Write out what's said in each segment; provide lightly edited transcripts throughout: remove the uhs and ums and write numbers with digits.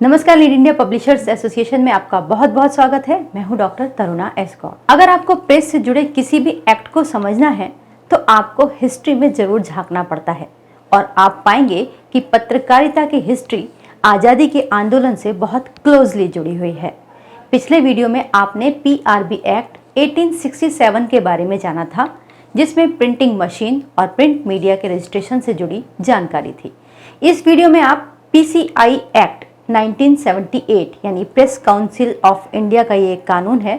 नमस्कार, lead India publishers association में आपका बहुत बहुत स्वागत है। मैं हूं डॉक्टर तरुणा एस गौर। अगर आपको प्रेस से जुड़े किसी भी एक्ट को समझना है तो आपको हिस्ट्री में जरूर झांकना पड़ता है और आप पाएंगे कि पत्रकारिता की हिस्ट्री आज़ादी के आंदोलन से बहुत क्लोजली जुड़ी हुई है। पिछले वीडियो में आपने PRB एक्ट 1867 के बारे में जाना था, जिसमें प्रिंटिंग मशीन और प्रिंट मीडिया के रजिस्ट्रेशन से जुड़ी जानकारी थी। इस वीडियो में आप PCI एक्ट 1978 यानी प्रेस काउंसिल ऑफ इंडिया का ये एक कानून है,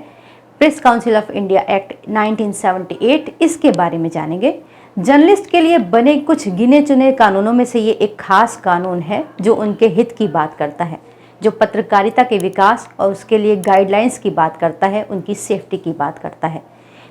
press council of India act 1978, इसके बारे में जानेंगे। जर्नलिस्ट के लिए बने कुछ गिने चुने कानूनों में से ये एक खास कानून है जो उनके हित की बात करता है, जो पत्रकारिता के विकास और उसके लिए गाइडलाइंस की बात करता है, उनकी सेफ्टी की बात करता है।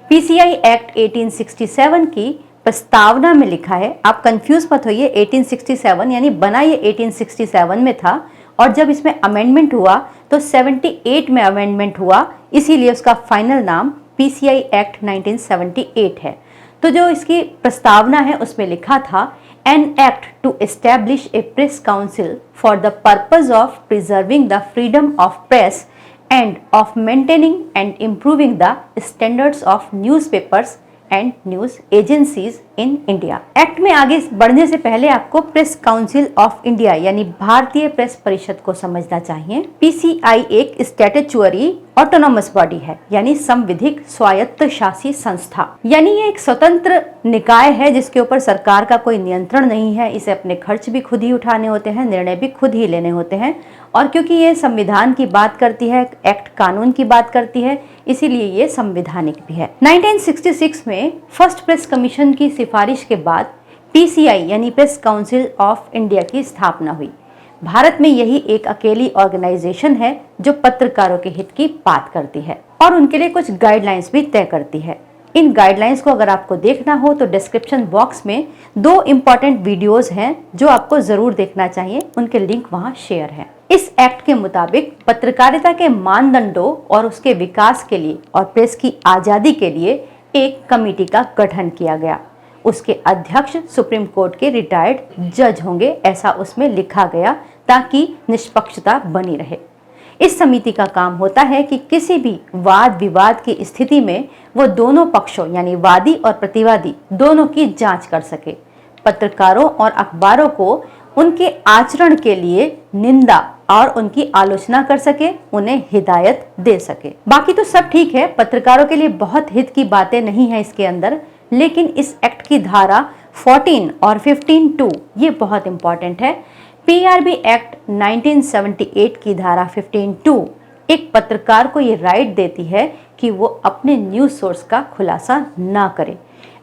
PCI एक्ट 1867 की प्रस्तावना में लिखा है, आप कंफ्यूज मत होइए, 1867 यानी बना ये 1867 में था और जब इसमें अमेंडमेंट हुआ तो 78 में अमेंडमेंट हुआ, इसीलिए उसका फाइनल नाम PCI एक्ट 1978 है। तो जो इसकी प्रस्तावना है उसमें लिखा था, an act to establish a press council for the purpose of preserving the freedom of press and of maintaining and improving the standards of newspapers and news agencies in India. Act में आगे बढ़ने से पहले आपको press council of India यानी भारतीय press परिषद को समझना चाहिए। PCI एक स्टैट्यूटरी ऑटोनोमस बॉडी है, यानी संविधिक स्वायत्त शासी संस्था, यानी ये एक स्वतंत्र निकाय है जिसके ऊपर सरकार का कोई नियंत्रण नहीं है। इसे अपने खर्च भी खुद ही उठाने होते हैं, निर्णय भी खुद ही लेने होते हैं, और क्योंकि ये संविधान की बात करती है, एक्ट कानून की बात करती है, इसीलिए ये संवैधानिक भी है। 1966 में फर्स्ट प्रेस कमीशन की सिफारिश के बाद PCI यानी प्रेस काउंसिल ऑफ इंडिया की स्थापना हुई। भारत में यही एक अकेली ऑर्गेनाइजेशन है जो पत्रकारों के हित की बात करती है और उनके लिए कुछ गाइडलाइंस भी तय करती है। इन गाइडलाइंस को अगर आपको देखना हो तो डिस्क्रिप्शन बॉक्स में 2 इम्पॉर्टेंट वीडियोस हैं जो आपको जरूर देखना चाहिए, उनके लिंक वहां शेयर है। इस एक्ट के मुताबिक पत्रकारिता के मानदंडों और उसके विकास के लिए और प्रेस की आजादी के लिए एक कमेटी का गठन किया गया। उसके अध्यक्ष सुप्रीम कोर्ट के रिटायर्ड जज होंगे, ऐसा उसमें लिखा गया, ताकि निष्पक्षता बनी रहे। इस समिति का काम होता है कि किसी भी वाद विवाद की स्थिति में वो दोनों पक्षों यानी वादी और प्रतिवादी दोनों की जांच कर सके, पत्रकारों और अखबारों को उनके आचरण के लिए निंदा और उनकी आलोचना कर सके, उन्हें हिदायत दे सके। बाकी तो सब ठीक है, पत्रकारों के लिए बहुत हित की बातें नहीं है इसके अंदर, लेकिन इस एक्ट की धारा 14 और 15(2) ये बहुत इंपॉर्टेंट है। PRB एक्ट 1978 की धारा 15(2) एक पत्रकार को ये राइट देती है कि वो अपने न्यूज सोर्स का खुलासा ना करे।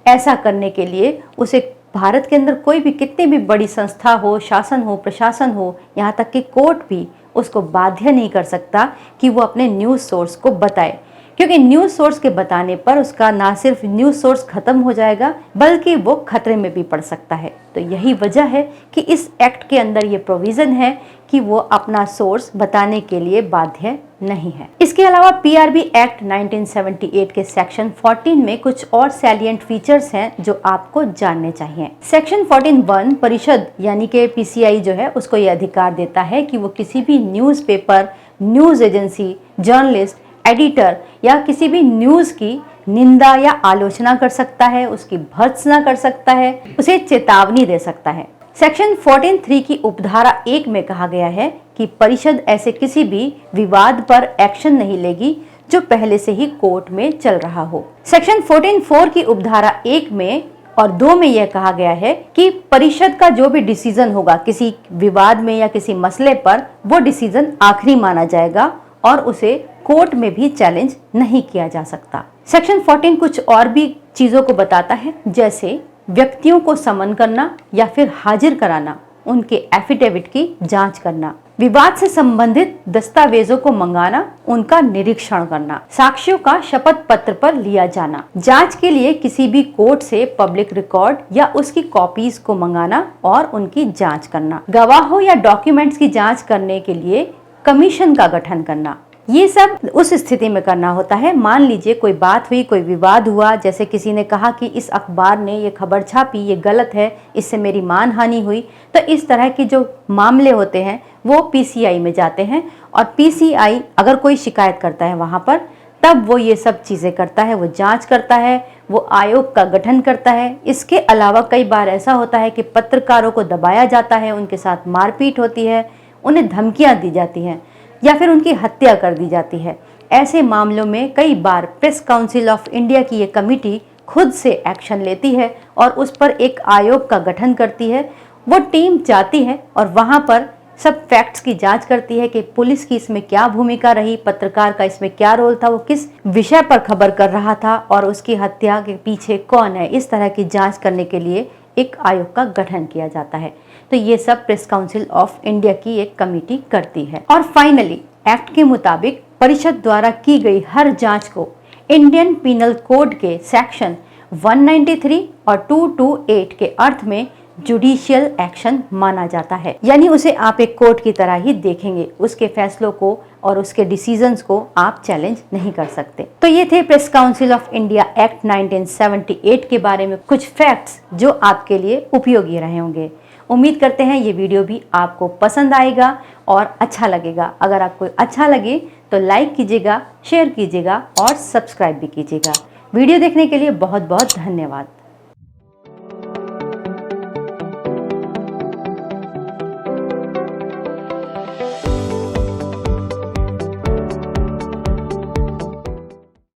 ऐसा करने के लिए उसे भारत के अंदर कोई भी कितनी भी बड़ी संस्था हो, शासन हो, प्रशासन हो, यहाँ तक कि कोर्ट भी उसको बाध्य नहीं कर सकता कि वो अपने न्यूज़ सोर्स को बताए, क्योंकि न्यूज़ सोर्स के बताने पर उसका ना सिर्फ न्यूज़ सोर्स खत्म हो जाएगा बल्कि वो खतरे में भी पड़ सकता है। तो यही वजह है कि इस एक्ट के अंदर ये प्रोविज़न है कि वो अपना सोर्स बताने के लिए बाध्य नहीं है। इसके अलावा PRB एक्ट 1978 के सेक्शन 14 में कुछ और सैलिएंट फीचर्स हैं जो आपको जानने चाहिए। सेक्शन 14(1) परिषद यानी कि PCI जो है उसको ये अधिकार देता है कि वो किसी भी newspaper, news agency, journalist, editor या किसी भी न्यूज़ की निंदा या आलोचना कर सकता है, उसकी भर्त्सना कर सकता है, उसे चेतावनी दे सकता है। सेक्शन 14(3) की उपधारा 1 में कहा गया है कि परिषद ऐसे किसी भी विवाद पर एक्शन नहीं लेगी जो पहले से ही कोर्ट में चल रहा हो। सेक्शन 14(4) की उपधारा 1 में और 2 में यह कहा गया है कि परिषद का जो भी डिसीजन होगा किसी विवाद में या किसी मसले पर, वो डिसीजन आखिरी माना जाएगा और उसे कोर्ट में भी चैलेंज नहीं किया जा सकता। सेक्शन 14 कुछ और भी चीजों को बताता है, जैसे व्यक्तियों को समन करना या फिर हाजिर कराना, उनके एफिडेविट की जांच करना, विवाद से संबंधित दस्तावेजों को मंगाना, उनका निरीक्षण करना, साक्ष्यों का शपथ पत्र पर लिया जाना, जांच के लिए किसी भी कोर्ट से पब्लिक रिकॉर्ड या उसकी कॉपीज को मंगाना और उनकी जांच करना, गवाहों या डॉक्यूमेंट्स की जांच करने के लिए कमीशन का गठन करना, ये सब उस स्थिति में करना होता है, मान लीजिए कोई बात हुई, कोई विवाद हुआ, जैसे किसी ने कहा कि इस अखबार ने ये खबर छापी, ये गलत है, इससे मेरी मानहानि हुई। तो इस तरह के जो मामले होते हैं वो पीसीआई में जाते हैं, और पीसीआई अगर कोई शिकायत करता है वहाँ पर, तब वो ये सब चीज़ें करता है, वो जांच करता है, वो आयोग का गठन करता है। इसके अलावा कई बार ऐसा होता है कि पत्रकारों को दबाया जाता है, उनके साथ मारपीट होती है, उन्हें धमकियाँ दी जाती हैं, या फिर उनकी हत्या कर दी जाती है। ऐसे मामलों में कई बार प्रेस काउंसिल ऑफ इंडिया की ये कमेटी खुद से एक्शन लेती है और उस पर एक आयोग का गठन करती है। वो टीम जाती है और वहाँ पर सब फैक्ट्स की जांच करती है कि पुलिस की इसमें क्या भूमिका रही, पत्रकार का इसमें क्या रोल था, वो किस विषय पर खबर कर रहा था और उसकी हत्या के पीछे कौन है। इस तरह की जांच करने के लिए एक आयोग का गठन किया जाता है। तो ये सब प्रेस काउंसिल ऑफ इंडिया की एक कमेटी करती है। और फाइनली एक्ट के मुताबिक परिषद द्वारा की गई हर जांच को इंडियन पिनल कोड के सेक्शन 193 और 228 के अर्थ में जुडिशियल एक्शन माना जाता है। यानी उसे आप एक कोर्ट की तरह ही देखेंगे, उसके फैसलों को और उसके डिसीजंस को आप चैलेंज नहीं कर सकते। तो ये थे press council of India act 1978 के बारे में कुछ फैक्ट्स जो आपके लिए उपयोगी रहे होंगे। उम्मीद करते हैं ये वीडियो भी आपको पसंद आएगा और अच्छा लगेगा। अगर आपको अच्छा लगे तो लाइक कीजिएगा, शेयर कीजिएगा और सब्सक्राइब भी कीजिएगा। वीडियो देखने के लिए बहुत बहुत धन्यवाद।